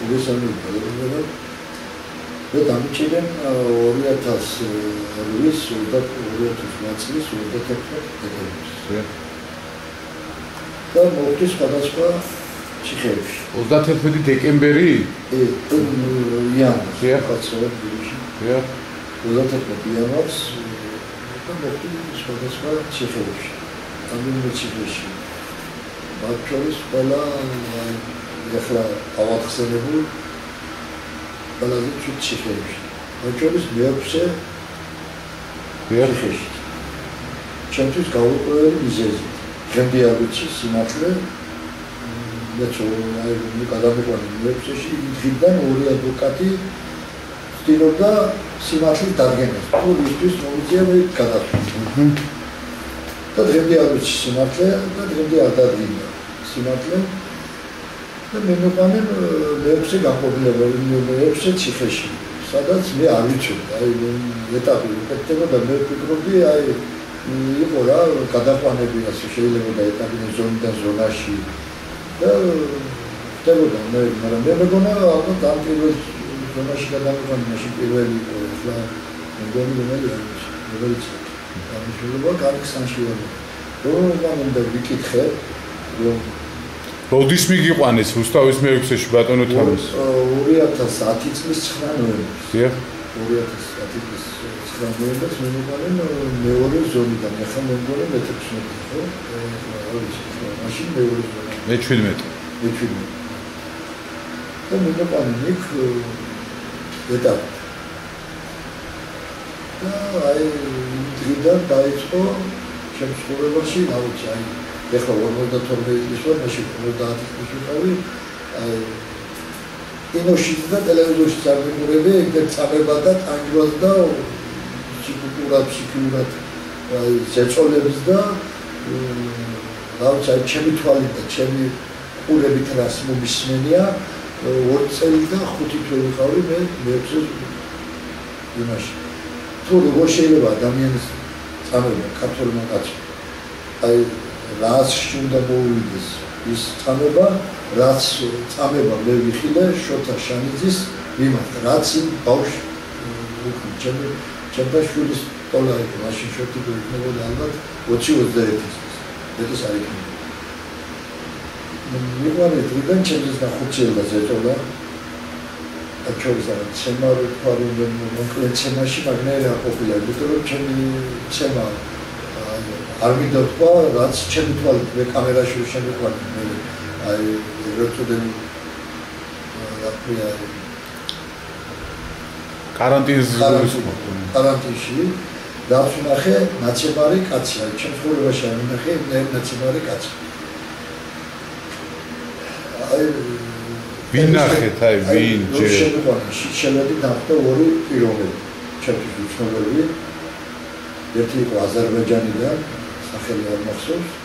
უგესალმებით გაგებულება და დამჭირენ 2008-ის 2008 წლის 31 დეკემბერს. და მოვდის სხვადასხვა ციხეებში. 31 დეკემბერი? იანვარს. კაცობრიოში. 31 იანვარს და მოვდის სხვადასხვა ციხეებში. ამავე ციხეში. მათ შორის ყველა ახლა ავახსენებულ ყველაზე ცუდ ციხეებში. მათ შორის მეოთხე ციხეში. ჩემთვის გაურკვეველი მიზეზი. დღემდე არ ვიცი სიმართლე და აი გადამიყვანე მეოთხეში დღიდან ორი ადვოკატი ცდილობდა სიმართლის დადგენას. თუ ისთვის მომიწია მე გადავხვდი. და დღემდე არ ვიცი სიმართლე და დღემდე არ დადგინდა სიმართლე და მე მეყვანე მეოთხე განყოფილება მეოთხე ციხეში სადაც მე არ ვიცოდი აი ეტაპი უკეთდება და მე ვფიქრობდი აი იყო რა გადაყვანები ასე შეიძლება და ეტაპი ზონიდან ზონაში და ხდებოდა მაგრამ მე მეგონა ალბათ ამ პირველ ზონაში გადავიყვანე მაშინ პირველი ახლა მეგონი რომელიც ამიშულობა განხსანში ვარ. რომ და ვიკითხე რომ როდის მიგიყვანეს რუსთავის მეექვსეში ბატონო თამის? 2010 წლის 9 ნოემბერს. დიახ. 2010 წლის 9 ნოემბერს მივიყვანენ მეორე ზონიდან. ახლა მე მგონი მე-16 ხო? მაშინ მეორე ზონა. მე-17. და მივიყვანენ იქ ეტაპი. და აი დღიდან დაიწყო ჩემს ცხოვრებაში, რა ვიცი, აი ეხლა 52 წლის ვარ, მაშინ 50 წლის ვიყავი, აი კინოში და ტელევიზორში წარმოგურები, ეგრეთ წამება და ტანგრად და ფსიქიურად აი შეწოლებს და რა ვიცი, აი ჩემი თვალით და ჩემი ყურებით რას მომისმენია, 2 წელი და 5 თვე ვიყავი მე მეექვსე იმაში. თუ როგორ შეიძლება ადამიანის წამება ქართველმა კაცმა აი რაც უნდა მოვიდეს ის წამება რაც წამება მე ვიხილე შოთა შანიძის მიმართ რაც იმ ბავშვ ჩემთა შვილის ტოლა იყო მაშინ შოთი გვექნებოდა ალბათ 20-21 წელს არ იქნება მიყვანე დღიდან ჩემს და 5 წელს ეწოლა Actually, cema problem mokled cemashi magnera ყოფილა, იმიტომ რომ ჩემი cema არ მიდოთვა, რაც ჩემი თვალით მე კამერაში შემიყვანე მე აი როწოდენ რა კარანტინში რაც ნახე ნაცემარი კაცი, აი ჩემს ცხოვრებაში არ ნახე ნაცემარი კაცი. აი ვინ ნახეთ აი ვინ შემოდი დახვდა ორი პიროვნება ჩემთვის უცნობელი ერთი იყო აზერბაიჯანიდან სახელი არ მახსოვს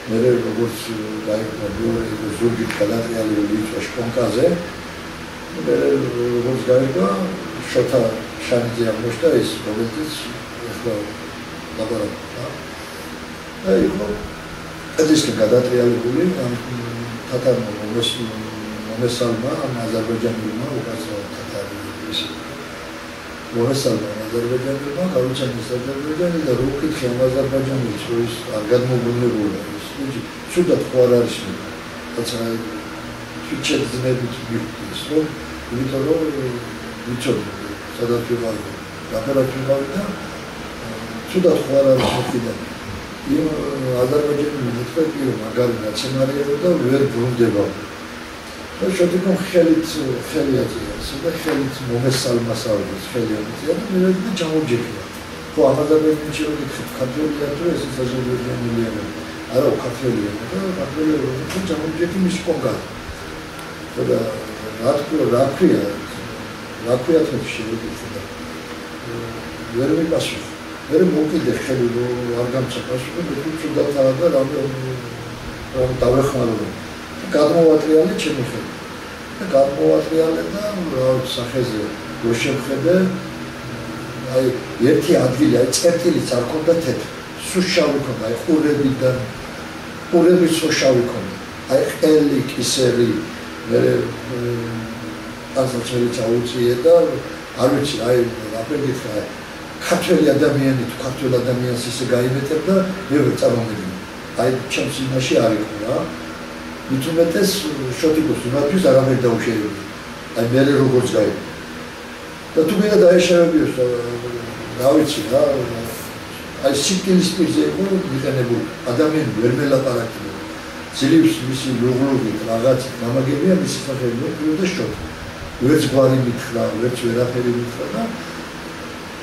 მე როგორც დაიწყო მეორე ზურგით გადატრიალებული ვიწვა შპონკაზე მე როგორც გაიგო შოთა შანიძე აღმოჩნდა ეს რომელიც ახლა ლაბორატორია აი იყო ეს გადატრიალებული თათა მოსალმა აზერბაიჯანულმა უკაცრავად თათარი ის მოსალმა აზერბაიჯანულმა გავუჩენეს აზერბაიჯანი და რუკითხე აზერბაიჯანის ის არ გადმოგვიმებულა ის ცუდად ხო არ არის რაცა ფიჩეძნებით მივხვდის რომ იმიტომ რომ ვიცოდი სადაც ვიყავი დაფარაკებავი და ცუდად ხო არ არის მოკიდა იმ აზერბაიჯანის მეტყვი რომ მაგარი ნაციონალია და ვერ ბრუნდება და შეთქო ხელიაძია, და ხელით მომესალმა საუბრის ხელიაძია და მე და ჩამოვჯექია. ხო, ამადაბენ შეიძლება ქართველია თუ ეს აზერბაიჯანულია. არა, ქართველია და ქართველია რომ ჩამოვჯექი მის კონკრეტ. და რა ქვია თუ შეიძლება. ვერ მიპასუხ. ვერ მოკიდე ხელი არ გამწაფასო და მე თვითონ და რომ დავეხმარო. გადმოვატრიალე ჩემი ხელი. და გადმოვატრიალე და სახეზე რო შევხედე აი ერთი ადგილი აი წერტილიც არ ქონდა თეთრი. სუშავი ქონდა აი ყურები სუშავი ქონდა. აი ყელი კისერი მე განსაცმელი წაუწიე და არ ვიცი, აი აფერგეთ ქართველი ადამიანი თუ ქართველ ადამიანს ისე გაიმეტებდა, მე ვერ წარმოვიდგინე. აი ჩემს იმაში არ იყო რა. მით უმეტეს შოტიკოს იმათვის არამედ დაუშევებია. აი მე როგორც გაიგე. და თუ მინდა დაეშევებიოს რა ვიცი რა აი სიკილის პირზე იყო მიყენებული ადამიანი ვერ მელაპარაკებდა. ძლივს მისი ლუღლუღი რაღაც გამაგებია მისი სახელი და შოთი. ვერც გვარი მითხრა, ვერც ვერაფერი მითხრა და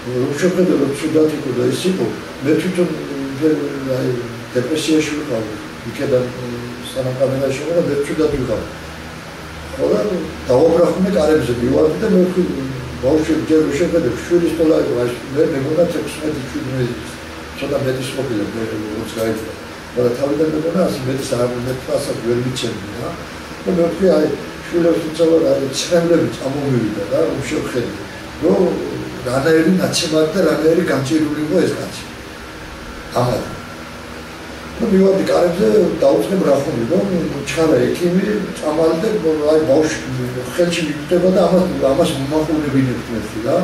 რომ შეხედე რომ ცუდად იყო და ის იყო მე თვითონ აი დეპრესიაში ვიყავ იქიდან სანამ კამერაში ვიყავ და ცუდად ვიყავ ხოლო დაუბრახვნე კარებზე მივარდი და მე ბავშვი ჯერ შეხედე შვილის თოლა იყო აი მე მეგონა 16 ჩვენი ცოტა მეტის ყოფილა მე როგორც გაიწვა და თავიდან მეგონა ასე მეტის არ მეტასაც ვერ მიცემდი რა და მე ვთქვი აი შვილებს უცალო აი ცრემლები წამომივიდა და რომ შევხედე რომ რანაირი ნაცემად და რანაირი განჭირული იყო ეს კაცი. ამათ. და მივარდი კარებზე დაუწყე ბრახული, რომ ჩხარა ექიმი, წამალი და აი ბავშვი ხელში მიგვდება და ამას მომახურებინებთ ერთი რა.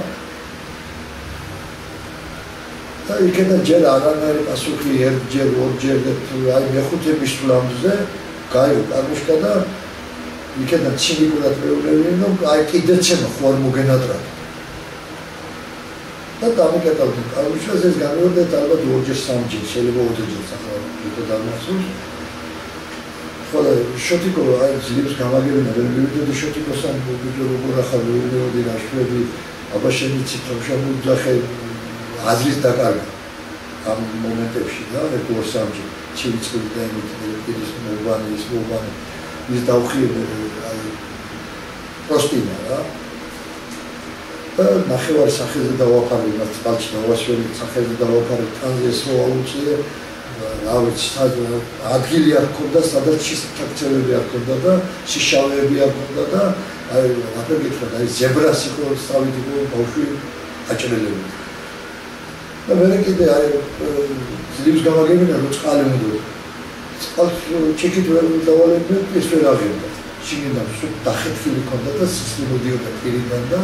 და იქიდან ჯერ არანაირი პასუხი ერთჯერ, ორჯერ და აი მეხუთე მისვლამდე გაიგო კარგუშკა და იქიდან ცინიკურად მეუბნებიან, რომ აი კიდეც ხო არ მოგენატრა. და დამოკიდებული კარგუშკას ეს განვერდეთ ალბათ ორჯერ სამჯერ, შეიძლება ოთხჯერ ახლა ვიტო დამახსოვს. ხოლო შოტიკო აი ძლივს გამაგებინა, ვერ მივიდოდი შოტიკოსთან ვიდეო როგორ ახლა ვიდეოდი რაშფები, აბა შემიცი რომ შემოძახე აზრის დაკარგვა ამ მომენტებში და ერთ-ორ სამჯერ ჩივიწყდი და ის მოვანი ის დავხიე აი პროსტინა რა და ნახევარი სახეზე დავაფარე მას წყალში დავასველი სახეზე დავაფარე ტრანზეს რო აუწიე რა ვიცი ადგილი არ ქონდა სადაც ჩაქცევები არ ქონდა და შიშავები არ ქონდა და აი რა გითხრა და ის ზებრას იყო სწავით იყო ბავშვი აჭრელები და მე კიდე აი ძლივს გამაგებინა რომ წყალი უნდა წყალს ჩიქით ვერ დავალებდნენ ეს ვერ აღებდა შიგნიდან სულ დახეთქილი ქონდა და სისხლი მოდიოდა პირიდან და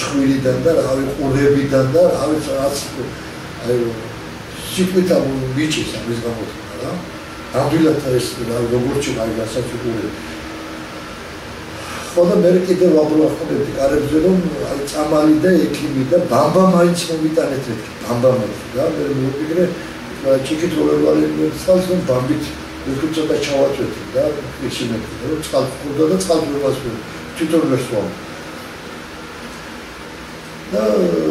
ცხვირიდან და რავი ყურებიდან და რავი რაც აი სიკვდილა მიჭის ამის გამოთქმა რა ნამდვილად ეს როგორც აი გასაწყვეტი ხოდა მე კიდე ვაბრუნებდი კარებზე რომ აი წამალი და ექიმი და ბამბა მაინც მომიტანეთ ერთი ბამბა მაინც და მე მოვიგრე ჩიქით როლევალი წყალს რომ ბამბით ეს ცოტა ჩავაწვეთი და ისინეთი რომ წყალს ხურდა და წყალს ვეპასვი თვითონ ვესვა და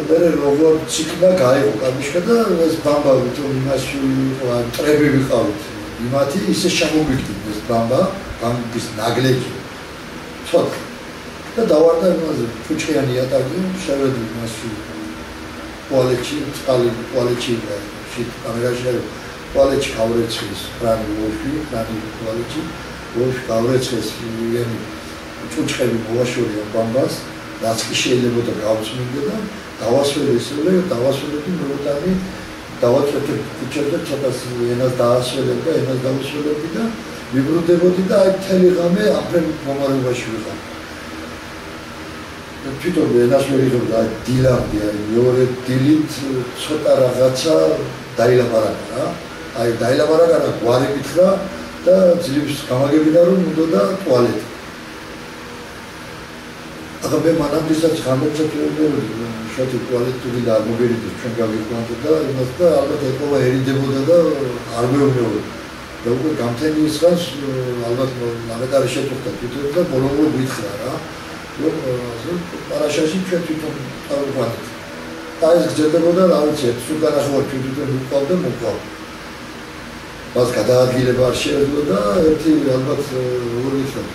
მე როგორ ციკლა გაიყო კამიშკა და ეს ბამბა თვითონ იმაში ტრები ვიყავით იმათი ისე შემოგვიგდი ეს ბამბა ბამბის ნაგლეჯი და დავარდა იმაზე ფუჭიანი ატაკი შევედი მასში ტუალეტში წყალი ტუალეტში შით კამერაში ტუალეტში გავრეცხეს რანი ტუალეტში ვოშ გავრეცხეს იმენი ჭუჭხები მოვაშორია ბამბას რაც კი შეიძლება და გავწმინდა და დავასველი ისე დავასველი მოვიტანი დავაწვეთე ფუჭებზე ცოტა ენას დაასველი და ენას დავასველი და ვიბრუნდებოდი და აი მთელი ღამე აფრენ მომარებაში ვიყავ. თვითონ ენას ვერ იღებდა დილამდე, აი მეორე დილით ცოტა რაღაცა დაილაპარაკა რა. აი დაილაპარაკა და გვარი მითხრა და ძლივს გამაგებინა რომ უნდა ტუალეტი. ახლა მე მანამდესაც გამეცეთ შოთი ტუალეტი და მოგერიდი ჩვენ გავიყვანოთ და იმას და ალბათ ეკოვა ერიდებოდა და არ მეუბნებოდა. და უკვე გამთენის ხანს ალბათ ამეთ არის შეტყობა თვითონ და ბოლომდე გითხრა რა რომ პარაშაში ჩვენ თვითონ წავიყვანეთ და ეს გრძელდებოდა რა ვიცი სულ განახლება თვითონ ვიყავ და მოყავ მას გადაადგილება არ შეეძლო და ერთი ალბათ ორი ხან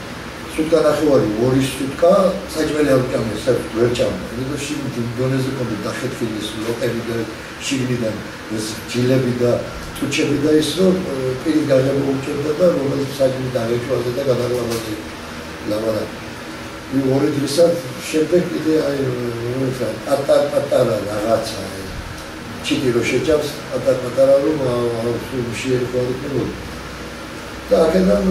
სულ განახლება ორი სუტკა საჭმელი არ უკამეს ვერ ჭამდა და შიგნით დონეზე კონდა დახეთქილი ლოკები და შიგნიდან ეს ჯილები და თუჩები და ის რომ პირის გარემო უჭერდა და რომელიც საჭმელი დაგეჭვაზე და გადაღლაბაზე ლაბარა. ორი დღესაც შემდეგ კიდე აი პატარა რაღაცა ჩიტი რო შეჭამს პატარა რომ შეერქვა და აქედან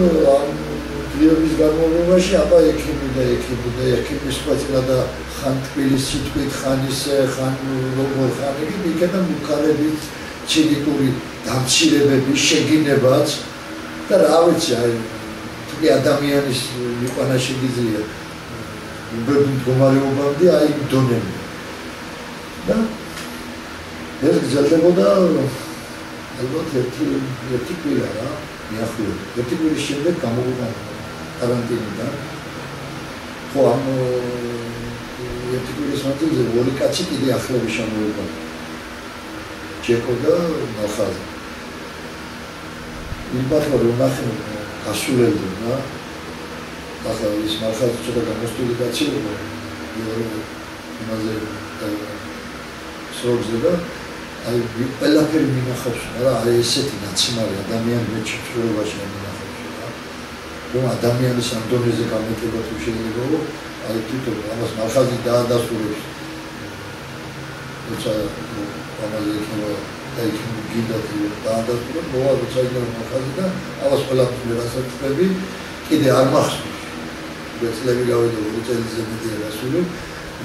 დღეების განმავლობაში აბა ექიმის ხვეწილა და ხან თბილისში თქვით ხან ისე ხან როგორ ხან იქიდან მუქარებით ჩინიკური დამცირებების შეგინებაც და რა ვიცი აი თუკი ადამიანის იყვანა შეგიძლია უბედურ მდგომარეობამდე აი დონემდე და ეს გრძელდებოდა ალბათ ერთი კვირა რა მიახლოებით ერთი კვირის შემდეგ გამოვიდა карантинიდან ხო ამ ერთი კვირის მანძილზე ორი კაცი კიდე ახლები შემოვიდა ჯეკო და ნახაზი იმბათო რომ ნახე გასულელდა რა ახლა ის ნახაზი ცოტა გამოსტული კაცი იყო იმაზე სროგზე და აი ყველაფერი მინახავს რა აი ესეთი ნაცნობი ადამიანი მე ჩრდილობაში მინახავს რა რომ ადამიანის ამ დონეზე გამეტება თუ შეიძლება აი თვითონ ამას ნახაზი დაადასტურებს როცა ამაზე იქნება აი გინდა დაადასტურებს მოვა როცა იქნება ნახაზი და ამას ყველაფერი რასაკვირვები კიდე არ მახსოვს წლები გავიდა 2 წელიწადზე მეტია გასული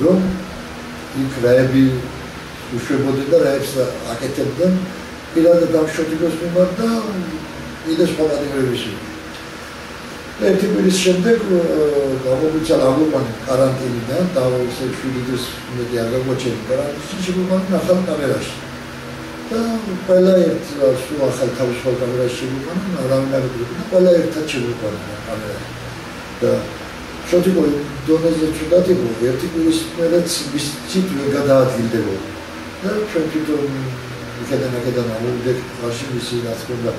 რომ იქ რაები უშვებოდნენ და რაებს აკეთებდნენ პირადად ამ შოთიბოს მიმართ და კიდე სხვა პატიმრების ერთი კვირის შემდეგ გამომიცალა აგურბანი каранტინიდან და ესე 7 დღის მეტი არ გაგვაჩერდა каранტინში შემოვიდა ახალ კამერაში და ყველა ერთ სულ ახალ თავისუფალ კამერაში შემოვიდა არავინ არ იყო და ყველა ერთად შემოვიდა კამერაში და შოთიბო დონეზე ცუდად იყო ერთი კვირის მერეც ის ციტვე გადაადგილდებოდა და ჩვენ თვითონ იქედან ამოვიდეთ ვაში მისი რაც ქონდა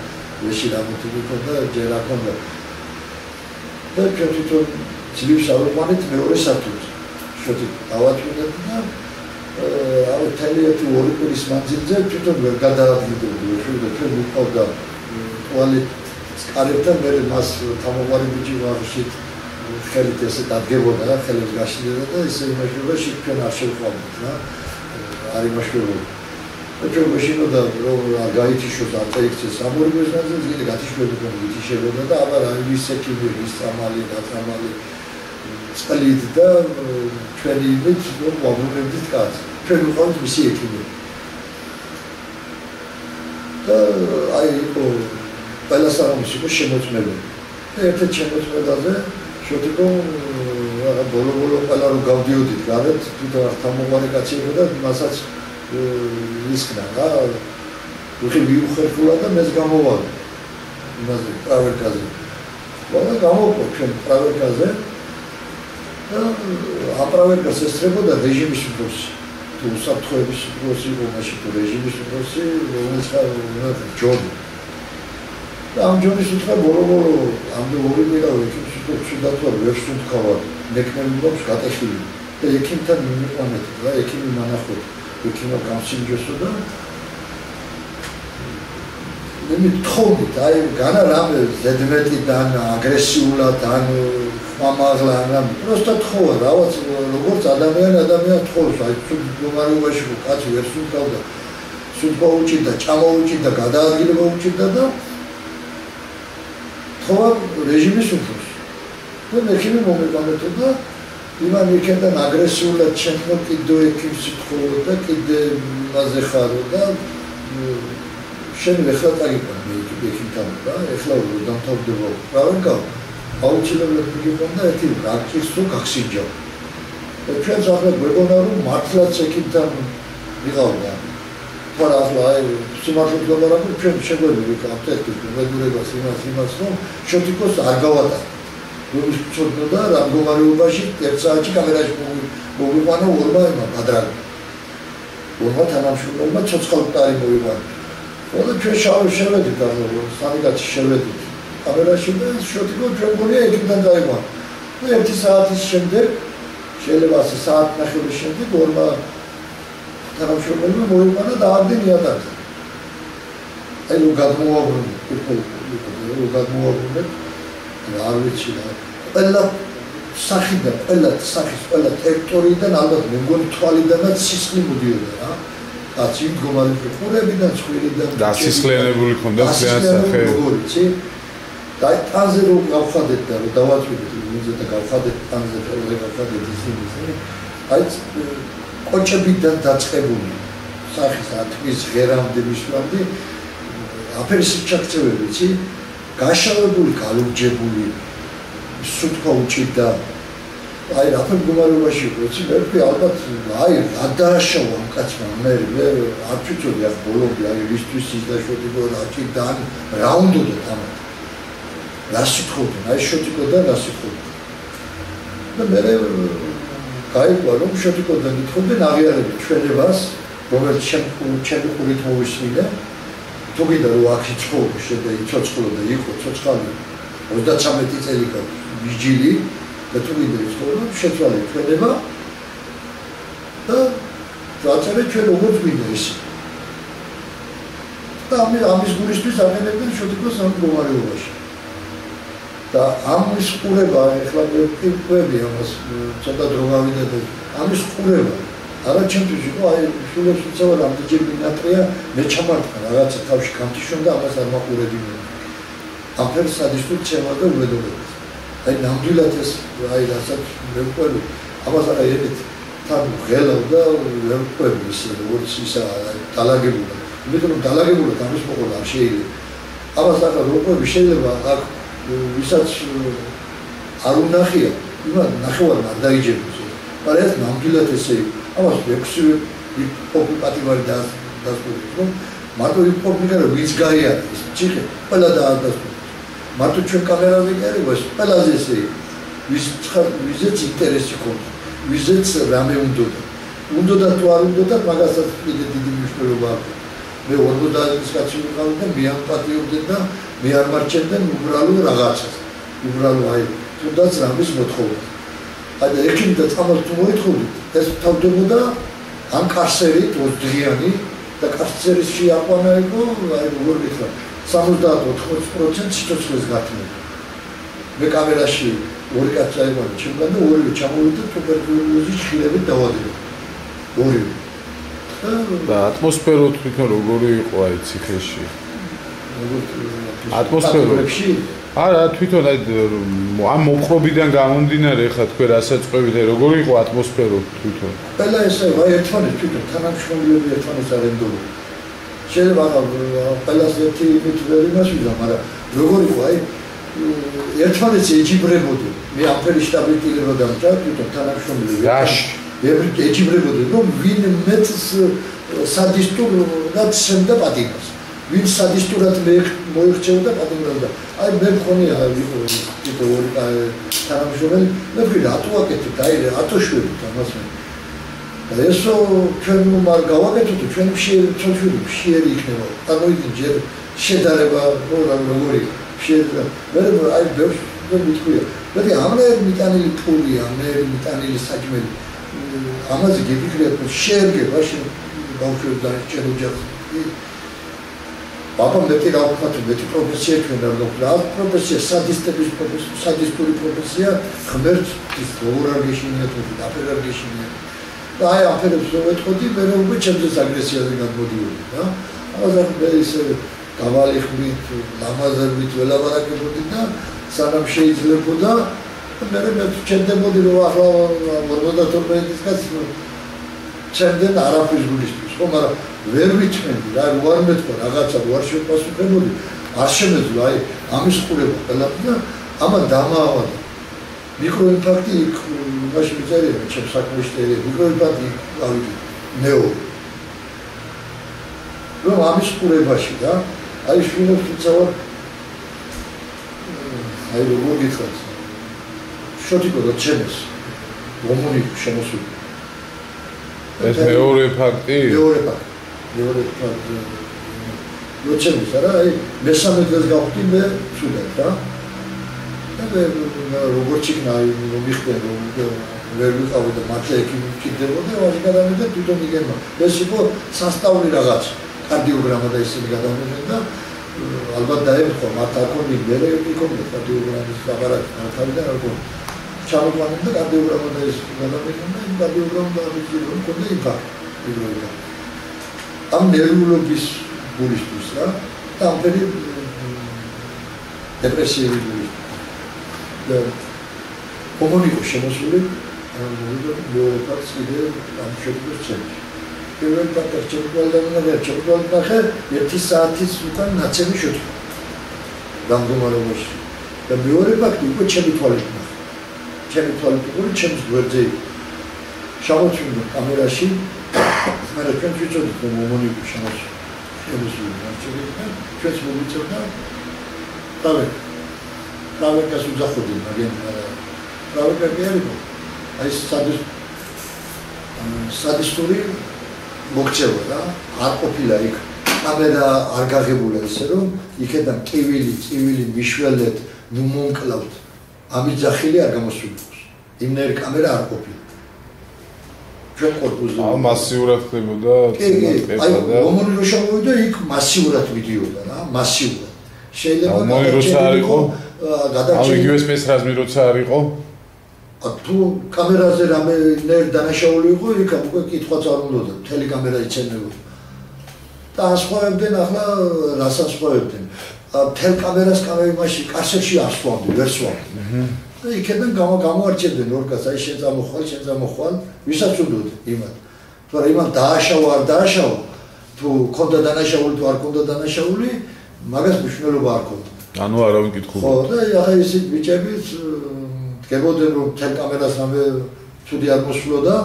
ვეში რამოთი ქონდა ჯერ არ ქონდა და ჩვენ თვითონ ძლივს ავიყვანეთ მეორე სართულზე შოთი დავატვინეთ და აი თელიეთი ორი კვირის მანძილზე თვითონ ვერ გადაადგილდებოდა ჩვენ ვიყავდა ტუალეტის კარებთან მე მას თამოგვარი ბიჭი ვაღში ხელით ესე დადგებოდა რა ხელებს გაშლიდა და ესე იმაშურა შეკენ არ შევყვავდით რა არ იმაშურებოდა და ჩვენ შეშინოდა რომ გაითიშოს არტექციის ამორიბეს ნაზელს კიდე გათიშებოდა ითიშებოდა და აბა რა ის ექიმი ის ამალი წყლით და ჩვენი იმით რომ ვაბრუნებდით კაცს ჩვენ ვიყავით მისი ექიმი და აი იყო ყველა საღამოს იყო შემოწმება და ერთ-ერთ შემოწმებაზე შეთქო ბოლო ყველა რომ გავდიოდით გარეთ თვითონ არ თამოგვარი კაცი იყო და მასაც ისკნა რა უხი მიუხერხულა და მეც გამოვადა იმაზე პრავერკაზე და გამოვყო ჩვენ პრავერკაზე და აპრავერკას ესწრებოდა რეჟიმის უფროსი თუ საფრთხეების უფროსი იყო მაშინ თუ რეჟიმის უფროსი რომელიც ჯონი და ამ ჯონის უთხრა ბოლო ამ ორი მილავი სუდათვარ ვერ სუნთქავარ ნეკნები გვაქვს გატეხილი და ექიმთან მივიყვანეთ რა ექიმი მანახოთ ექიმა გამსინჯოსო და მე თხოვით აი განა რამე ზედმეტიდან აგრესიულად ან ხმამაღლა ან просто თხოვა რაღაც როგორც ადამიანი თხოვს აი თუ მდგომარეობაში კაცი ვერ სუნთქავდა სუნთქვა უჭირდა ჭამა უჭირდა გადაადგილება უჭირდა და თხოვა რეჟიმის უფროსს და ექიმი მომეკვანეთოდა იმან იქიდან აგრესიულად ჩემო კიდე ექიმს თხოვა და კიდე იმაზე ხარო და შენ ეხლა წაგიყვან მე ექიმთან და ეხლა დამთავრდება რა ვერ გავა აუცილებლად მიგიყვან და ერთი რაკის თუ გახსინჯა და ჩვენ ზაღლებ გვეგონა რომ მართლაც ექიმთან ვიყავდა თორე ახლა აი სიმართლე გლაბარაკობ ჩვენ შეგვეძლო აპტეკის მეგობრებას იმას რომ შოთიკოს არ გავატა რომ ცოტა რა მდგომარეობაში ერთ საათში კამერაში მოვიყვანა ორმა ადრაგ ორმა თანამშრომელმა ცოცხალტარი მოვიყვანა და ჩვენ შევედით ახლა სამი კაცი შევედით კამერაში და შოთიკო ჩვენ გონია ექიმთან დაიყვანა და ერთი საათის შემდეგ შეიძლება საათნახევრის შემდეგ ორმა თანამშრომელმა მოვიყვანა და ამდენ იატაკზე აი რომ გადმოვაბრუნეთ არ ვიცი რა ყველა სახიდან ყველა ტერიტორიიდან ალბათ მე მგონი თვალიდანაც სისხლი მოდიოდა რა კაცი მდგომარეობიდან ყურებიდან ცხვირიდან დასისხლიანებული ქონდა ძალიან სახე როგორიცი და ტანზე რო გავხადეთ და რო დავაწვიდეთ იმაზე და გავხადეთ ტანზე და რო გავხადეთ ისინი აი კოჭებიდან დაწყებული სახის ათმის ღერამდე მისვლამდე აფერის ჩაქცევები იცი გაშავებული გალუგჯებული სუთქო უჭირდა აი რაფერ მდგომარეობაში იყო იცი მე ვთქვი ალბათ აი ადაშავა ამ კაცმა მე არ ვწუწოდი აქ ბოლომდე აი რისთვის ის დაშოტიკო და ჭირდა რა უნდოდა თამათ რა სიტყობდნენ აი შოტიკოდა რა სიტყობდნენ და მე გაიგო რომ შოტიკოდან ითხოვდნენ აღიარებით ჩვენებას რომელიც ჩემი ხურით მოვისმინე თუ გინდა რომ აქ იცხოვრო შედა იცოცხლო და იყო ცოცხალი 33 წელი ვიჯილი და თუ გინდა იცხოვრო შეცვალე ჩვენება და დაწერე ჩვენ როგორც გვინდა ისე და ამის გულისთვის აღენებდნენ შოტიკოს ამ მდგომარეობაში და ამის ყურება ეხლა მე ვფიქრები ამას ცოტა დრო გავიდა და ამის ყურება არა ჩემთვის იყო აი შულებს უცებ რამდენჯერ მინატრია მე ჩამართვა რაღაცა თავში გამთიშონ და ამას არ მაყურებინე აფერ სადისტურ ჩემო და უბედურებას აი ნამდვილად ეს აი რასაც მე ვყვები ამას არა ერთ თან ღელავ და მე ვყვები ისე როგორც ისა დალაგებულა იმიტომ რომ დალაგებულა ამის მოყოლა არ შეიძლება ამას ახლა რო ვყვები შეიძლება აქ ვისაც არ უნახია იმან ნახევარი არ დაიჯეროს მაგრამ ეს ნამდვილად ესე ამას ვექსივე იპოპი პატიმარი დასწრებს რომ მარტო იპოპი არა ვიც გაიარა ეს ციხე ყველა დაადასტურებს მარტო ჩვენ კამერაზე გაერება ეს ყველაზე ესე ვიზეც ინტერესი ქონდა ვიზეც რამე უნდოდა თუ არ უნდოდა მაგასაც კიდე დიდი მნიშვნელობა აქვს მე 50 კაცი ვიყავი და მე ამპატიობდნენ და მე არ მარჩენდნენ უბრალო რაღაცას უბრალო აი თუნდაც რამის მოთხოვნა აი ექიმი და წამოს თუ მოითხოვდით ეს თავდებოდა ამ კარსერით 20 დღიანი და კარსერის შეაყვანა იყო აი როგორ გითხრა 70-80% სიცოცხლის გათმობა მე კამერაში ორი კაცი აიყვანა ჩემგან და ორივე ჩამოვიდა ტუბერკულოზის ხილებით დავადედა ორივე და ატმოსფერო თვითონ როგორი იყო აი ციხეში ატმოსფეროში არა თვითონ ამ მოხრობიდან გამომდინარე ხა თქვენ რასაც ყვებით როგორი იყო ატმოსფერო თვითონ ყველა ესე ვაი ერთმანეთს თვითონ თანამშრომლები ერთმანეთს არენდობენ შეიძლება ყველას ერთი იმით ვერ იმასვიდა მაგრამ როგორი იყო აი ერთმანეთს ეჯიბრებოდნენ მე აფერი შტაბილობა დამჭა თვითონ თანამშრომლები ეჯიბრებოდნენ რომ ვინ მეტს სადისტურად შემდა პატიმრს ვინ სადისტურად მოიხჩეოდა პატიმრობდა აი მე მქონია იყო თვითონ ორი თანამშრომელი მე ვქნა ატუაკეთებ და აი ატოშვებით ამას და ესო ჩვენ არ გავაკეთოთ ჩვენ შეერი იქნება წარმოიდგინე ჯერ შედარება როგორი შეერა მე აი ბევრს მithქვია მე ამერ მიტანილი ფული ამერ მიტანილი საჭმელი ამაზე გიფიქრებ შეერგება ბავშვებს დაიჭერ ოჯახს პაპა მე რა ვქოთ მე პროფესია ჩვენ არ გვქნა პროფესია სადისტების პროფესია სადისტური პროფესია ღმერთის ორაგეშინია თუ აფერაგეშინია და აი აფერებს რომ ეთქოდი მე უკვე ჩემს აგრესიაზე გამოდიოდი და ამაზე მე ისე გავალიხმით ლამაზებით ველაპარაკებოდი და სანამ შეიძლებოდა მე ჩემდებოდი რომ ახლა 52 წელს ჩემდენ არაფრის გულისთვის ხო მაგრამ ვერ ვიცმენდი რა უარ მეთქვა რაღაცა უარ შეპასუხებოდი არ შემეძლო აი ამის ყურება ყველაფერი და ამან დამაავადა მიკროინფარქტი მაშინ წერია ჩემ საქმეში მიკროინფარქტი ავიდი ნეო რომ ამის ყურებაში და აი შვილებს უცავ აი როგორ გითხრათ შოტიკო და ჩემს რომული შემოსული ეს მეორე ფაქტი მეორე ფაქტი როჩემის არა აი მესამე დღეს გავხდი მე სულად რა და როგორც იქნა აი მომიხდე რომ ვერ ვიყავი და მართლა ექიმი მჭირდებოდა ვაჟი გადამიდა თვითონ იგემა ეს იყო სასწავლი რაღაც კარდიოგრამა და ისინი გადამედნენ და ალბათ დაემთხვა მათ აქონი ვერ იქონდა კარდიოგრამის აპარატი თავიდან არ გქონდა ჩამოყვანენ და კარდიოგრამა და ეს გადამედნენ და იმ კარდიოგრამა დაამიჯდა რომ მქონდა ინფარქტი ამ ნერვულობის გულისთვის რა და ამფერი დეპრესიები და კომუნიკო შემოსული მეორე ფაქტს კიდე ამ შეფუთოს ცენტრი. პირველ ფაქტს შეფუთვალდან ნახე 1 საათის უკან ნაცემი შეთქვა. დამდგომარეობაში. და მეორე ფაქტი უკვე ჩემი თვალით ნახე. ჩემი თვალით უკვე ჩემს გვერდზე შემოჩნდა კამერაში. მაგრამ ჩვენ ვიცოდით რომ მომონიკო შემოსული. ჩვენს მოვიწევდა დავეკას უძახოდი მაგრამ დავეკა იყო აი სადისტური მოქცევა და არ ყოფილა იქ კამერა არ გაღებულა ისე რომ იქიდან წივილი მიშველეთ ნუ მომკლავთ ამიძახილი არ გამოსულიყოს იმნაირი კამერა არ ყოფილა ჩვენ კორპუსზე მასიურად ხდებოდა აი რომელი რო შემოვიდა იქ მასიურად ვიდიოდა რა მასიურად შეიძლება მომი როცა არ იყო გადარჩენა იგივე სპეცრაზმი როცა არ იყო თუ კამერაზე რამე დანაშაული იყო იქ უკვე კითხვაც არ უნდა მთელი კამერა იცენებოდა და ასხვავებდნენ ახლა რას ასხვავებდნენ მთელ კამერას კამერაში კასეტში ასხვავდნენ ვერ სვავდნენ და იქიდან გამოარჩევდნენ ორკას აი შენ წამოხვალ ვისაც უნდოდა იმათ თორე იმან დააშავა არ დააშავა თუ ქონდა დანაშაული თუ არ ქონდა დანაშაული მაგას მნიშვნელობა არ ქონდა ანუ არავინ კითხულობდა ხო და ახლა ისე ბიჭებიც დგებოდნენ რომ მთელ კამერას რამე ცუდი არ მოსვლოდა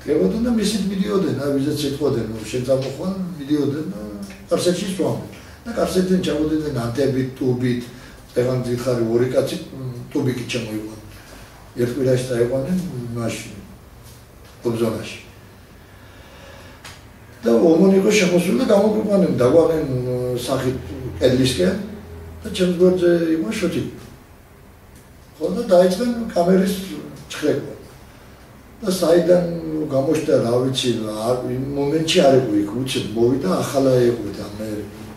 დგებოდნენ და მისით მიდიოდნენ აი ვიზეც ეთქოდნენ რომ შენ წამოხვალ მიდიოდნენ და კასეტში სვავდნენ და კასეტიდან ჩამოდიოდნენ ანტებით ტუბით ეგან ძიხარი ორი კაცი ტუბიკი ჩამოიყვანა ერთ კვირაში წაიყვანენ მაშინ ობზონაში და ომონიკო შემოსული და გამოგვიყვანენ დაგვაყენ სახით კედლისკენ და ჩემს გვერდზე იყო შოთი ხო და დაიწყენ კამერის ჩხრეკვა და საიდან გამოჩნდა რა ვიცი იმ მომენტში არ იყო იქ უცებ მოვიდა ახალა ეყვეთ ამ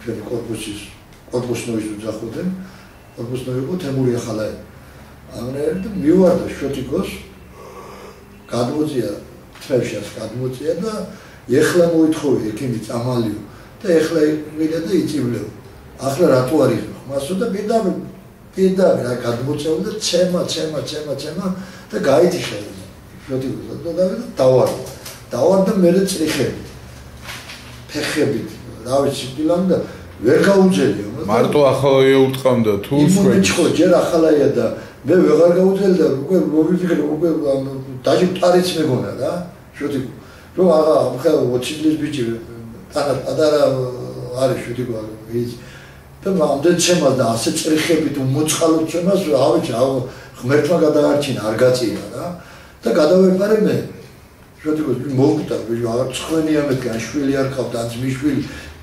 ჩვენი კორპუსნოვის უძახოდნენ კორპუსნოვი იყო თემური ახალაი ამნაირ და მივარდა შოთიკოს გადმოწია თრეშას გადმოწია და ეხლა მოითხოვე ექიმი წამალიო და ეხლა მივიდა და იწივლეო ახლა რატო არ იყო მასო და პირდაპირ რა გადმოწევა და ცემა და გაითიშა შოთიკოს და დავარდა მე წრიხები ფეხებით რა ვიცი პილამ და ვერ გაუძელია მარტო ახლა ეუტყამდა თუ ის ხო ჯერ ახალაია და მე ვეღარ გაუძელდა უკვე მოვიფიქრე უკვე დაჟი პარიც მეგონა რა შოთიკო რომ აღა ხა 20 წლის ბიჭი პატარა არის შოთიკო ის და ამდენ ცემას და ასე წრიხებით უმოწყალოდ ცემას ავეჭა ღმერთმა გადაარჩინა არ გაწინა რა და გადავეპარე მე შოთიკო მოვკვდა აღარ ცხენია მეთქი შვილი არ ყავდა ან ძმისშვილი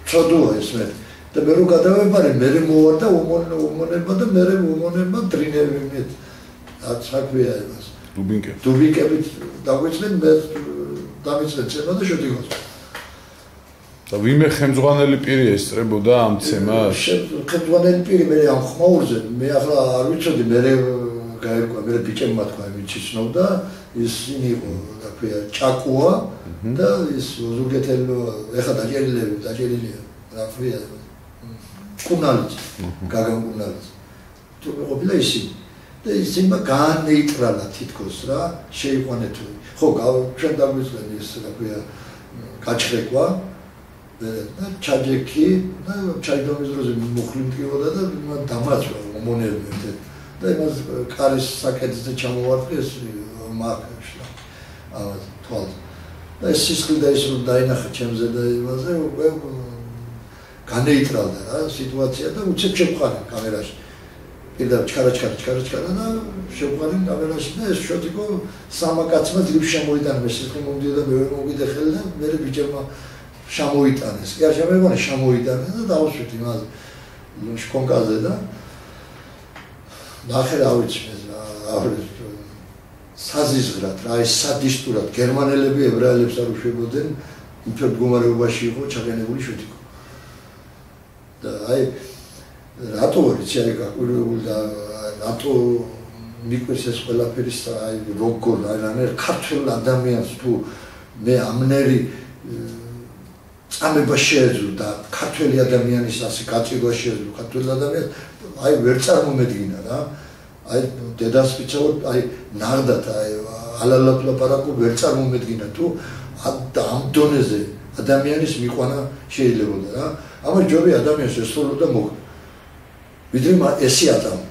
ცოდოა ეს მე და მე რო გადავეპარე მე მოვარდა უმონება და მე უმონება დრინები მე აცაქვია იმას დუბინკებით დაგვეცნენ მე დამეცნეთ ცემა და შოთიკოს და ვიმე ხელმძღვანელი პირი ესწრებოდა ამ ცემას ხელმძღვანელი პირი მე ამ ხმაურზე მე ახლა არ ვიცოდი მე გაერკვა მე ბიჭებმა თქვა ვიცი ცნობდა ისინი იყო და ქვია ჭაკუა და ის ზუგეთელო ეხა დაჭერილია რა ქვია კუნალიც გაგან კუნალიც თუ ყოფილა ისინი და ისინმა განეიტრალა თითქოს რა შეიყვანეთ ხო ჩვენ დაგვიწყენ ის რა ქვია გაჩრეკვა და ჩაჯექი და ჩაიდომის დროზე მუხლი მტკივოდა და დამაწვა მომონებდნენ და იმას კარის საკეთზე ჩამოვარყეს მაკში ამას თვალ და ეს სისხლი და ის რომ დაინახა ჩემზე და იმაზე უკვე განეიტრალდა რა სიტუაცია და უცებ შევყარე კამერაში პირდაპირ ჩქარა და შევყარე კამერაში და ეს შოთიკო სამაკაცმა ძილში შემოიტანა მე სისხლი მომდიოდა მე ვერ მოვიდე ხელი და მე ბიჭებმა შემოიტანეს კი არ შემოიგონა შემოიტანეს და დავუშვით იმას შკონკაზე და ნახე რა ვიცი საზიზღრად რა ეს სადისტურად გერმანელები ებრაელებს არ უშვებოდნენ უფრო მდგომარეობაში იყო ჩაგენებული შოთიკო და აი რატო ვიცი აი გაკვირვებული და რატო მიყვეს ეს ყველაფერი აი როგორ აი რამე ქართულ ადამიანს თუ მე ამნერი წამება შეეძლო და ქართველი ადამიანის ასე გაწირვა შეეძლო ქართველ ადამიანს აი ვერ წარმომედგინა რა აი დედასპიცაო აი ნარდათ აი ალალად ლაპარაკო ვერ წარმომედგინა თუ ამ დონეზე ადამიანის მიყვანა შეიძლებოდა რა ამას ჯობია ადამიანს ესწრებოდა მოგ ვიდრე ესე ატამ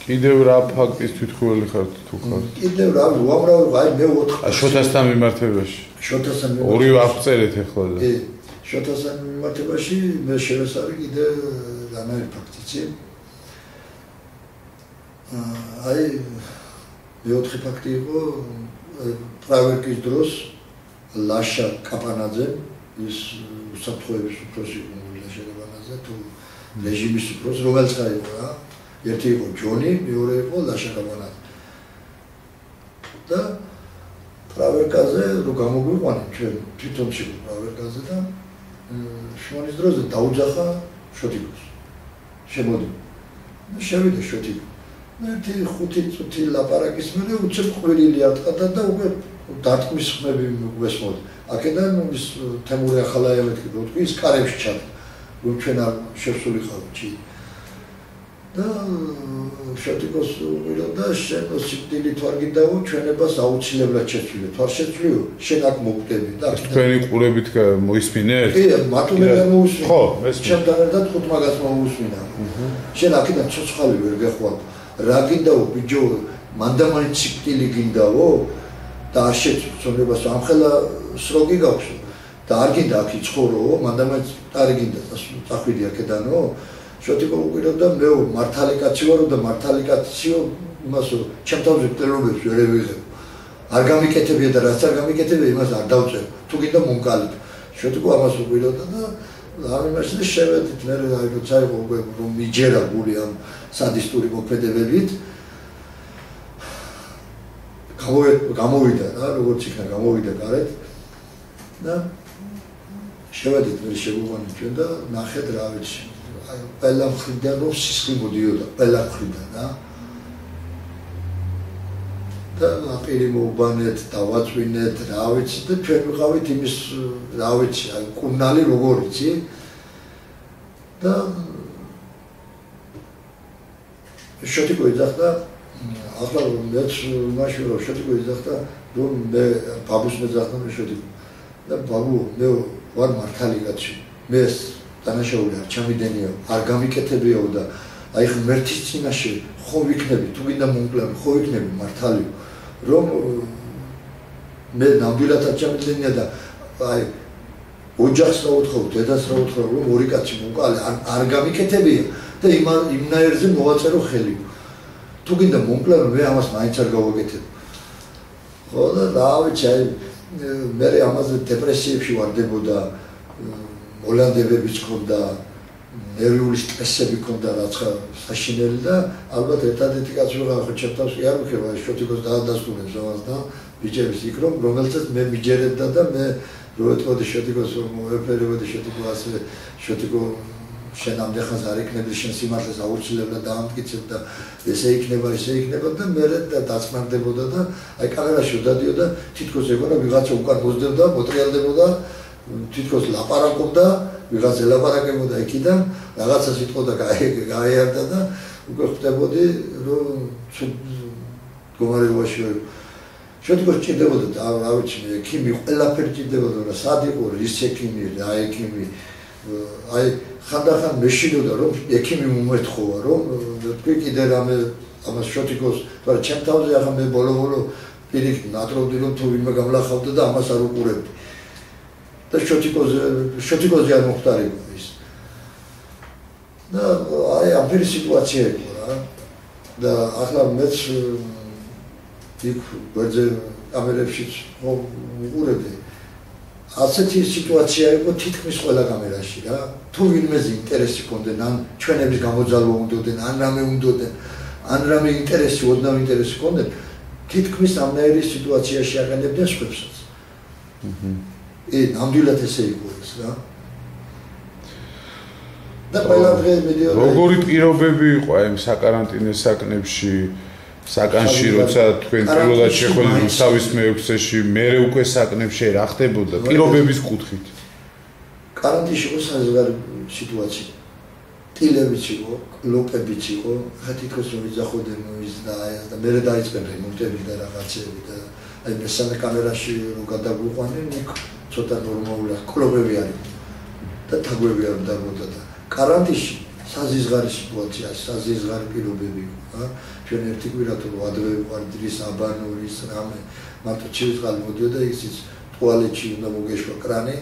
კიდევ რა ფაქტის თვითხოველი ხართ თუ ხარ? კიდევ რა უამრავი აი მე 4 შოთასთან მიმართებაში. შოთასთან ორივე აღწერეთ ახლა და. კი, შოთასთან მიმართებაში მე შევესწარი კიდე რამე ფაქტიცი. აი მე 4 ფაქტი იყო პროვერკის დროს ლაშა კაპანაძე ის უსაფრთხოების უფროსი ლაშა კაპანაძე თუ რეჟიმის უფროსი რომელიც იყო რა ერთი იყო ჯონი, მეორე იყო ლაშა კაპანაძე. და პროვერკაზე რო გამოგვიყვანენ ჩვენ თვითონ შევ პროვერკაზე და შონის დროზე დაუძახა შოტიკოს. შემოდი. შევიდა შოტიკო. ერთი 5 წუთი ლაპარაკის მერე უცებ ყვირილი ატყდა და უკვე დარტყმის ხმები გვესმოდა. აქედან ის თემური ახალაევეთი როთქვი ის კარებში ჩადა. რომ ჩვენ არ შევსულიყავით ჩი. და შოტიკოს ვიდოდა შენ სიკვდილით ვარ გიდაო ჩვენებას აუცილებლად შეცვლი. თუ არ შეცვლიო შენ აქ მოგვდები და თქვენი ყურებით მოისმინეთ? კი, მათუმე არ მოусმინე. ხო, მესმის. ჩემთან ერთად 5 მაგას მოусმინა. შენ აქედან ცოცხალი ვერ გეხვალ. რა გინდაო ბიჭო მანდამაინც სიკვდილი გინდაო და არ შეცვლებას ამხელა სროგი გაქვს და არ გინდა აქ იცხოვრო მანდამაინც არ გინდა წახვიდი აქედანო შოტიკო უყირებდა მე მართალი კაცი ვარო და მართალი კაციო იმასო ჩემთავზე პტერობებს ვერ ევიღებ არ გამიკეთებია და რაც არ გამიკეთებია იმას არ დავწერ თუ გინდა მომკალით შოტიკო ამას უყირებდა და ამ იმაში შევედით მე აი როცა იყო უკვე რომ მიჯერა გული ამ სადისტური მოქმედებებით გამოვიდა რა როგორც იქნა გამოვიდა გარეთ და შევედით მე შეგვიყვანეთ ჩვენ და ნახეთ რა ვიცი ყველა მხრიდან რომ სისხლი მოდიოდა ყველა მხრიდან და აპირი მოუბანეთ დავაწვინეთ რა ვიცი და ჩვენ ვიყავით იმის რა ვიცი აი კუნალი როგორ იცი და შოტიკო იძახდა ახლა მეც მაშინ რომ შოტიკო იძახდა რომ მე ბაბუს მეძახდა მე შოტიკო და ბაბუ მე ვარ მართალი კაცი მე დანაშაული არ ჩამიდენიო არ გამიკეთებიაო და აი ღმერთის წინაშე ხო ვიქნები თუ გინდა მომკლავი ხო ვიქნები მართალიო რომ მე ნამდვილად არ ჩამიდენია და აი ოჯახს რა უთხოვ დედას რა უთხოვ რომ ორი კაცი მომკლავი არ გამიკეთებია და იმნაირზე მოვაწერო ხელი თუ გინდა მომკლავი მე ამას მაინც არ გავაკეთებ ხო და რა ვიცი აი მე ამაზე დეპრესიებში ვარდებოდა ოლანდებებიც ქონდა ნერვიული სტრესები ქონდა რაცა საშინელი და ალბათ ერთადერთი კაცი ვიყავ ხო ჩემთავს კი არ ვიხება შოტიკოს დაადასტურებს ამას და ბიჭების იქ რომ რომელსაც მე მიჯერებდა და მე რო ეთქოდი შოტიკოს რომ მოეფერებოდი შოტიკო ასე შოტიკო შენ ამდენ ხანს არ იქნები შენ სიმართლეს აუცილებლად დაამტკიცებ და ესე იქნება და მე დაწმარდებოდა და აი კამერაში დადიოდა თითქოს ეგონა ვიღაცა უკან მოძდებდა მოტრიალდებოდა თითქოს ლაპარაკობდა, ვიღაც ელაპარაკებოდა იქიდან, რაღაცა სიტყვა გაიარდა და უკვე ხვდებოდი, რომ მდგომარეობაში ვარ. შეტყოს ჭირდებოდა და რა ვიცი, ექიმი ყველაფერი ჭირდებოდა, რა სად იყო, რის ექიმი, რა ექიმი. აი ხანდახან მეშინოდა, რომ ექიმი მომეთხოვა, რომ თქვი კიდე რამე ამას შოტიკოს, თორე ჩემ თავზე ახლა მე ბოლო პირიქით ნატრობდი, რომ თუ ვინმე გამლახავდა და ამას არ უყურებდი. და შოტიკოზე არ მოხდარიყო ის. და აი ამფერი სიტუაცია იყო რა. და ახლა მეც იქ გვერდზე კამერებშიც უყურებდი. ასეთი სიტუაცია იყო თითქმის ყველა კამერაში რა. თუ ვინმეზე ინტერესი ქონდნენ, ან ჩვენების გამოძალვა უნდოდნენ, ან რამე უნდოდნენ, ან რამე ინტერესი, ოდნავ ინტერესი ქონდნენ, თითქმის ამნაირი სიტუაციაში აყენებდნენ სხვებსაც. ნამდვილად ესე იყო ეს რა. და ყველა დღე მედიოდა. როგორი პირობები იყო აი იმ საკარანტინო საკნებში? საკანში როცა თქვენ პირველად შეხვედრით რუსთავის მეექვსეში მერე უკვე საკნებში რა ხდებოდა პირობების კუთხით კარანტინში იყო საზღვარი სიტუაცია ტილებიც იყო ლოპებიც იყო ხა თითქოს რომ იძახოდნენ ის და მერე დაიწყებდნენ რემონტები და რაღაცები და აი მესამე კამერაში რო გადაგვიყვანენ იქ ცოტა ნორმალურად კლუბები არის და თაგვები არ დაგმოდა და კარანტინში საზიზღარი სიტუაცია საზიზღარი პირობები იყო ჩვენ ერთი კვირა თუ ადრე ვიყავ დრის აბანურის რამე მარტო ჩივიწყალი მოდიოდა ისიც ტუალეტში უნდა მოგეშვა კრანი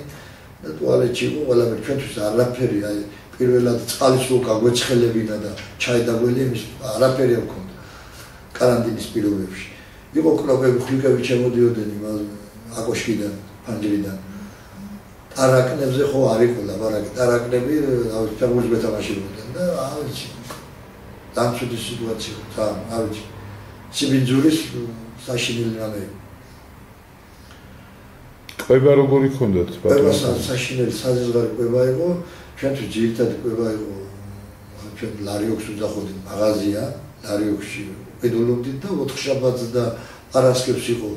და ტუალეტში იყო ყველაფერი ჩვენთვის არაფერი აი პირველად წყალის რო გაგვეცხელებინა და ჩაი დაგველი იმის არაფერი არ მქონდა კარანტინის პირობებში იყო კლუბები ხლიკები შემოდიოდნენ აკოშკიდან ფანჯრიდან ტარაკნებზე ხო არ იყო ლაბარაკი ტარაკნები ფეხბურთს მეთამაშებოდნენ და ავიცი დამცუდი სიტუაცია თან ავიცი სიბინძურის საშინელი რამე ყვება როგორი ქონდათ ბატონო საშინელი საზღვარი ყვება იყო ჩვენთვის ძირითადი ყვება იყო ჩვენ ლარიოქს უძახოდით მაღაზია ლარიოქში ვედოლობდით და ოთხშაბათს და პარასკევს იყო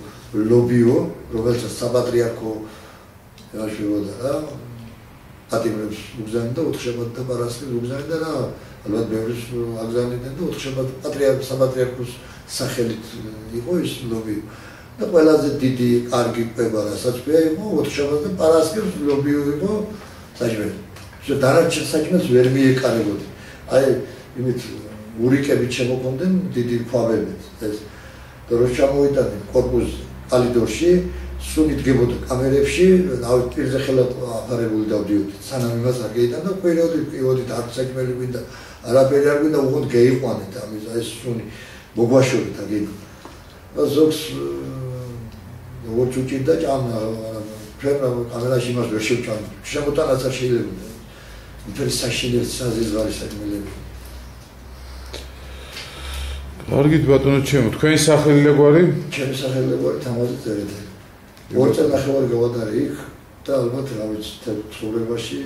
ლობიო რომელსაც საპატრიარქო ეშებოდა რა პატიმრებს უგზავნიდა ოთხშაბათ და პარასკევს უგზავნიდა რა ალბათ ბევრს აგზავნიდნენ და ოთხშაბათ საპატრიარქოს სახელით იყო ის ლობიო და ყველაზე დიდი კარგი ყვება რასაც იყო ოთხშაბათ და პარასკევს ლობიო იყო საჭმელი დანარჩენ საჭმელს ვერ მიეკარებოდი აი იმით ურიკებით შემოყონდნენ დიდი ქვაბებით ეს და რო ჩამოვიტანენ კორპუსზე კალიდორში სუნით გებოდა კამერებში ავით პირზე ხელად აფარებული დავდიოდით სანამ იმას არ გეიტან და პერიოდით არ საჭმელი გვინდა არაფერი არ გვინდა უღონდ გეიყვანეთ ამის ეს სუნი მოგვაშორეთ აგენ და ზოგს როგორც უჭირდა ჭამა ჩვენ კამერაში იმას ვერ შევჭამთ შემოტანაც არ შეიძლება მთელი საშინელი საზღვარი საჭმელები კარგით ბატონო ჩემო თქვენი სახელი ლეგვარი ჩემი სახელი ლეგვარი თამაზი წერეთელი ორწელ ნახევარი გავატარე იქ და ალბათ რა ვიცი ცხოვრებაში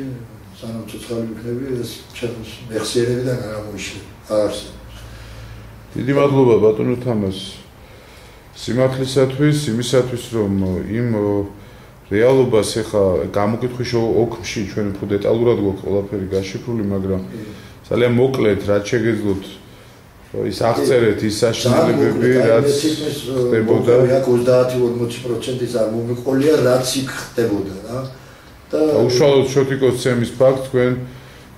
სანამ ცოცხალი ვიქნები ეს ჩემს მეხსიერებიდან არ ამოიშლება არ არსებობს დიდი მადლობა ბატონო თამაზ სიმართლისათვის იმისათვის რომ იმ რეალობას ეხა გამოკითხვის ოქმში ჩვენ უფრო დეტალურად გვაქვს ყველაფერი გაშიფრული მაგრამ ძალიან მოკლედ რაც შეგეძლოთ ის აღწერეთ ის საშინელებები რაც ხდებოდა 30-40%-ის არ მომიყოლია რაც იქ ხდებოდა რა და უშუალოდ შოთიკოსცემის ფაქტ თქვენ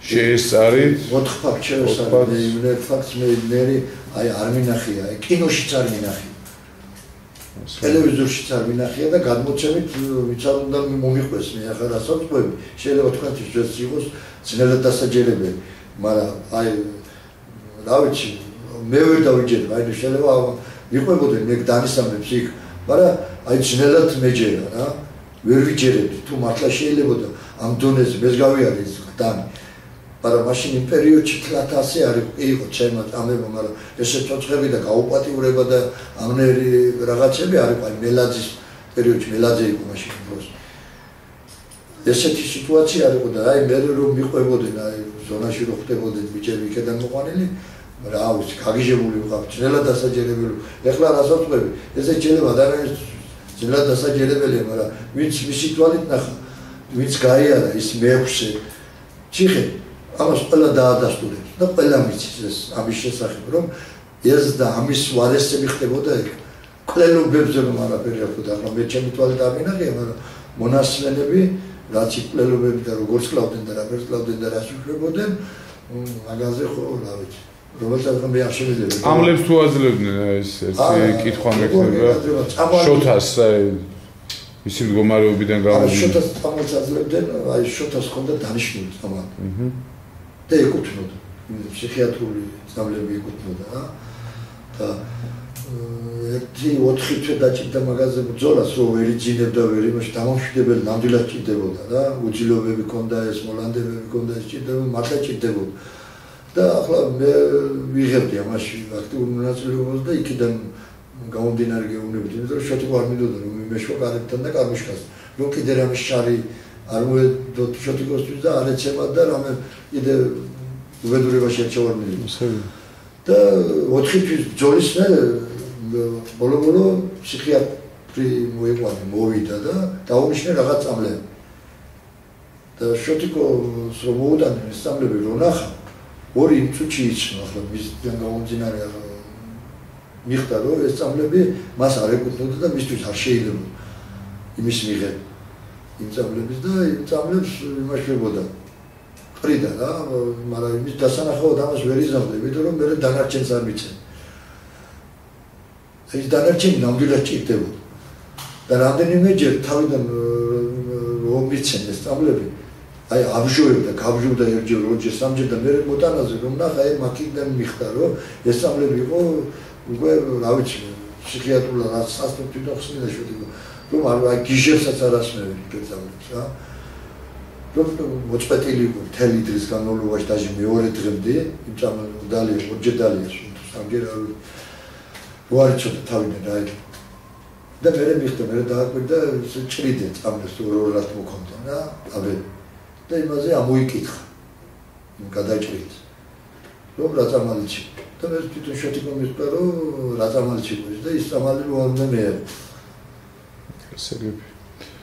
შეესწარით 4 ფაქტ შეესწარით მე ფაქტს მე აი არ მინახია აი კინოშიც არ მინახია ტელევიზორშიც არ მინახია და გადმოცემით ვიცარ უნდა მომიყვეს მე ახლა რასაც ყვები შეიძლება თქვენთვის ეს იყოს ძნელად დასაჯერებელი მაგრამ აი რა ვიცი მე ვერ დავიჯერებ აი შეიძლება ვიყვებოდნენ მე დანისამებს იქ მაგრამ აი ძნელად მეჯერა რა ვერ ვიჯერებდი თუ მართლა შეიძლება ამ დონეზე მეს გავიარე ის ხდანი მაგრამ მაშინ იმ პერიოდში თლათ ასე არ იყო ჩემად ამება მაგრამ ესე ცოცხლები და გაუპატიურება და ამნერი რაღაცები არ იყო აი მელაძის პერიოდში მელაძე იყო მაშინ დროს ესეთი სიტუაცია არ იყო და აი მე რომ მიყვებოდნენ აი ზონაში რო ხდებოდნენ ბიჭები იქიდან მოყვანილი რა ვიცი გაგიჟებული ვიყავ ძნელად დასაჯერებელი ეხლა რასაც ყვები ესე შეიძლება ადამიანის ძნელად დასაჯერებელია მაგრამ ვინც მისი თვალით ნახა ვინც გაიარა ის მეექვსე ციხე ამას ყველა დაადასტურებს და ყველა მიცის ეს ამის შესახებ რომ ეს და ამის ვარესები ხდებოდა იქ კვლელობებზე რომ არაფერი არ ხდება ახლა მე ჩემი თვალით არ მინახია მაგრამ მონასწრეები რაც იქ კვლელობები და როგორც კლავდნენ და რაფერს კლავდნენ და რას უშვებოდნენ მაგაზე ხო რა ვიცი რომელსაც მე არ შემიძლია ამლებს თუ აძლევდნენ ეს ერთი კითხვა მექნება შოთას ისი მდგომარეობიდან გამომდინარე შოთას ამას აძლევდნენ აი შოთას ხონდა დანიშნული თამა და ეკუთვნოდა ფსიქიატრული წამლები ეკუთვნოდა და ერთი 4 თვე დაჭირდა მაგაზე ბრძოლას რომ ვერ იძინებდა ვერ იმაში დამამშვიდებელი ნამდვილად ჭირდებოდა რა უძილობები ქონდა ეს მოლანდებები ქონდა ეს ჭირდებოდა მართლა ჭირდებოდა და ახლა მე ვიღებდი ამაში აქტიურ მონაწილეობას და იქიდან გამომდინარე გეუბნებოდი იმიტომ რომ შოთი არ მინდოდა რომ იმეშვა კარებთან და კარმიშკას რომ კიდე რამე შარი არ მოედო შოთიკოსთვის და არ ეცემა და რამე კიდე უბედურებაში არ ჩავარმინდო და 4 თვის ბრძოლის ბოლო ფსიქიატრი მოიყვანა მოვიდა და დაუნიშნა რაღაც წამლები და შოტიკოს რომ მოუდანენ ეს წამლები რომ ნახა 2 წუთში იჩნო ახლა მისგან გამომდინარე მიხდა რომ ეს წამლები მას არ ეკუთვნოდა და მისთვის არ შეიძლება იმის მიღება იმ წამლების და იმ წამლებს იმაშებოდა ყრიდა რა მაგრამ იმის დასანახავად ამას ვერ იზამდა იმიტომ რომ მე დანარჩენს არ მიცემ ეს დანარჩენი ნამდვილად ჭირდებოდა და რამდენიმეჯერ თავიდან რომ მიცემ ეს წამლები აი აბჟოებდა გაბჟობდა ერთჯერ ორჯერ სამჯერ და მე მოტანაზე რომ ნახა აი მაქიდან მიხდა რომ ეს წამლები იყო უკვე რა ვიცი ფსიქიატრულად რაც სასწრაფო თვითონ ხსნიდა შევიდო რომ აი გიჟებსაც არ ასმევი გეცამლებს რა რომ მოწყვეტილი იყო მთელი დღის განმავლობაში დაჟე მეორე დღემდე იმ წამლებს დალია ორჯერ დალია სამჯერ არ ცოტა თავიდან რა და მე მიხდა მე დააკვირდა ჭრიდე წამლებს ორ-ორად მოქონდა რა აბე და იმაზე ამოიკითხა იმ გადაჭრით რომ რა წამალიცი და მე თვითონ შეთიკო მისპერო რა წამალიცი და ის წამალი რომ არ მე ესეგები